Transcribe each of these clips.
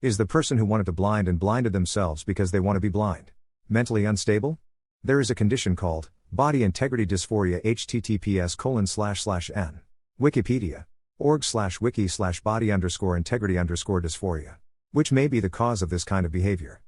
Is the person who wanted to blind and blinded themselves because they want to be blind mentally unstable? There is a condition called body integrity dysphoria. https://n. Wikipedia. org/wiki/body_integrity_dysphoria. Which may be the cause of this kind of behavior.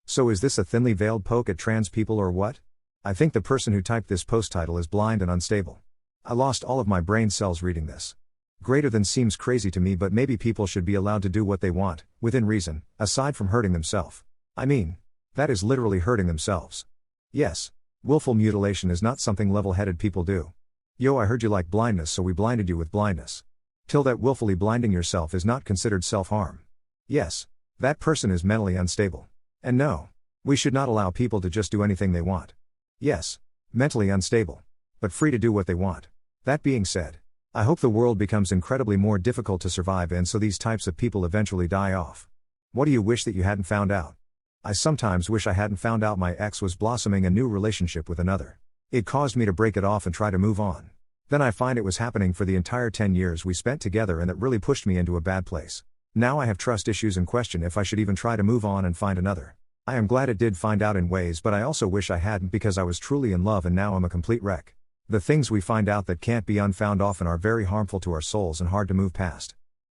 So is this a thinly veiled poke at trans people or what? I think the person who typed this post title is blind and unstable. I lost all of my brain cells reading this. Greater than seems crazy to me, but maybe people should be allowed to do what they want, within reason, aside from hurting themselves. I mean, that is literally hurting themselves. Yes, willful mutilation is not something level-headed people do. Yo, I heard you like blindness, so we blinded you with blindness. Till that willfully blinding yourself is not considered self-harm. Yes, that person is mentally unstable. And no, we should not allow people to just do anything they want. Yes, mentally unstable, but free to do what they want. That being said, I hope the world becomes incredibly more difficult to survive in so these types of people eventually die off. What do you wish that you hadn't found out? I sometimes wish I hadn't found out my ex was blossoming a new relationship with another. It caused me to break it off and try to move on. Then I find it was happening for the entire 10 years we spent together, and that really pushed me into a bad place. Now I have trust issues and question if I should even try to move on and find another. I am glad it did find out in ways, but I also wish I hadn't, because I was truly in love and now I'm a complete wreck. The things we find out that can't be unfound often are very harmful to our souls and hard to move past.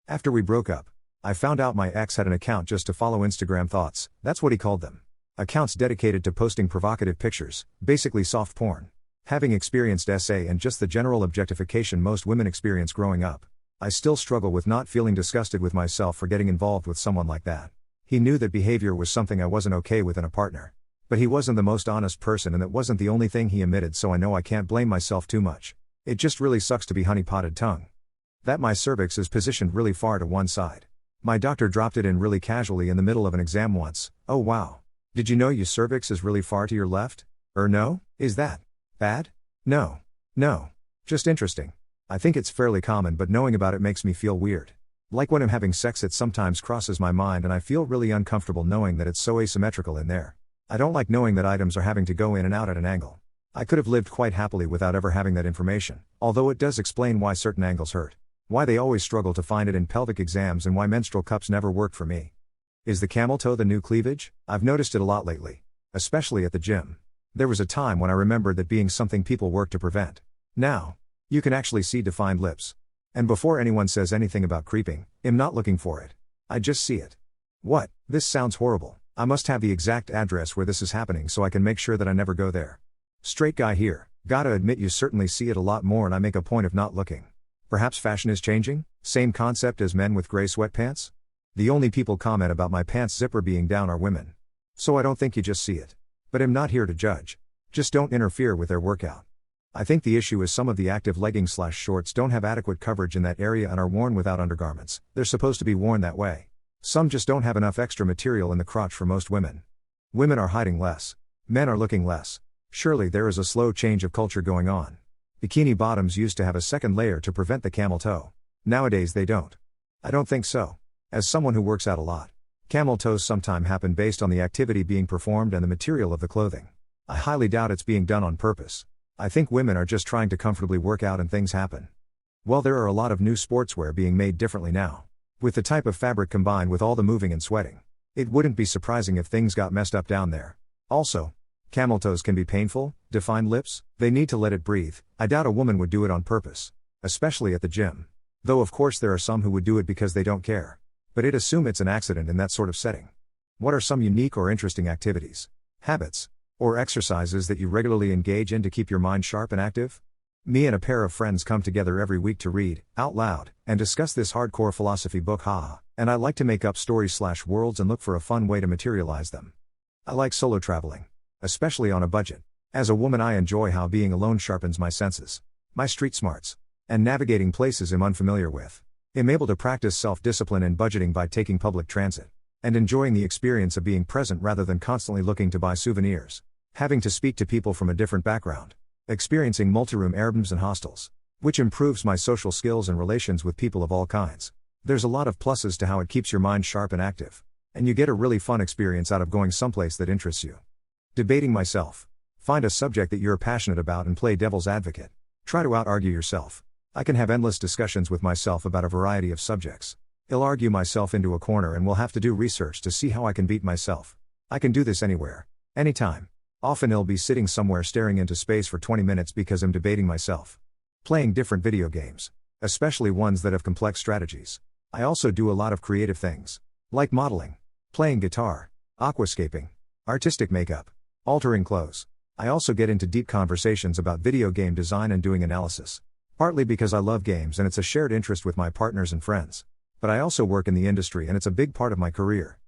After we broke up, I found out my ex had an account just to follow Instagram thoughts, that's what he called them. Accounts dedicated to posting provocative pictures, basically soft porn. Having experienced SA and just the general objectification most women experience growing up, I still struggle with not feeling disgusted with myself for getting involved with someone like that. He knew that behavior was something I wasn't okay with in a partner. But he wasn't the most honest person, and that wasn't the only thing he admitted, so I know I can't blame myself too much. It just really sucks to be honey-potted tongue. That my cervix is positioned really far to one side. My doctor dropped it in really casually in the middle of an exam once. Oh wow. Did you know your cervix is really far to your left? No? Is that bad? No. Just interesting. I think it's fairly common, but knowing about it makes me feel weird. Like when I'm having sex, it sometimes crosses my mind and I feel really uncomfortable knowing that it's so asymmetrical in there. I don't like knowing that items are having to go in and out at an angle. I could have lived quite happily without ever having that information, although it does explain why certain angles hurt, why they always struggle to find it in pelvic exams, and why menstrual cups never worked for me. Is the camel toe the new cleavage? I've noticed it a lot lately, especially at the gym. There was a time when I remembered that being something people work to prevent. Now, you can actually see defined lips. And before anyone says anything about creeping, I'm not looking for it. I just see it. What? This sounds horrible. I must have the exact address where this is happening so I can make sure that I never go there. Straight guy here, gotta admit you certainly see it a lot more, and I make a point of not looking. Perhaps fashion is changing? Same concept as men with gray sweatpants? The only people comment about my pants zipper being down are women. So I don't think you just see it. But I'm not here to judge. Just don't interfere with their workout. I think the issue is some of the active leggings/shorts don't have adequate coverage in that area and are worn without undergarments. They're supposed to be worn that way. Some just don't have enough extra material in the crotch for most women. Women are hiding less. Men are looking less. Surely there is a slow change of culture going on. Bikini bottoms used to have a second layer to prevent the camel toe. Nowadays they don't. I don't think so. As someone who works out a lot, camel toes sometimes happen based on the activity being performed and the material of the clothing. I highly doubt it's being done on purpose. I think women are just trying to comfortably work out and things happen. Well, there are a lot of new sportswear being made differently now. With the type of fabric combined with all the moving and sweating, it wouldn't be surprising if things got messed up down there. Also, camel toes can be painful. Defined lips, they need to let it breathe. I doubt a woman would do it on purpose, especially at the gym. Though of course there are some who would do it because they don't care. But I'd assume it's an accident in that sort of setting. What are some unique or interesting activities, habits, or exercises that you regularly engage in to keep your mind sharp and active? Me and a pair of friends come together every week to read, out loud, and discuss this hardcore philosophy book, and I like to make up stories/worlds and look for a fun way to materialize them. I like solo traveling, especially on a budget. As a woman, I enjoy how being alone sharpens my senses, my street smarts, and navigating places I'm unfamiliar with. I'm able to practice self-discipline and budgeting by taking public transit, and enjoying the experience of being present rather than constantly looking to buy souvenirs. Having to speak to people from a different background. Experiencing multi-room Airbnbs and hostels, which improves my social skills and relations with people of all kinds. There's a lot of pluses to how it keeps your mind sharp and active. And you get a really fun experience out of going someplace that interests you. Debating myself. Find a subject that you're passionate about and play devil's advocate. Try to out-argue yourself. I can have endless discussions with myself about a variety of subjects. I'll argue myself into a corner and will have to do research to see how I can beat myself. I can do this anywhere. Anytime. Often I'll be sitting somewhere staring into space for 20 minutes because I'm debating myself. Playing different video games. Especially ones that have complex strategies. I also do a lot of creative things. Like modeling. Playing guitar. Aquascaping. Artistic makeup. Altering clothes. I also get into deep conversations about video game design and doing analysis. Partly because I love games and it's a shared interest with my partners and friends. But I also work in the industry and it's a big part of my career.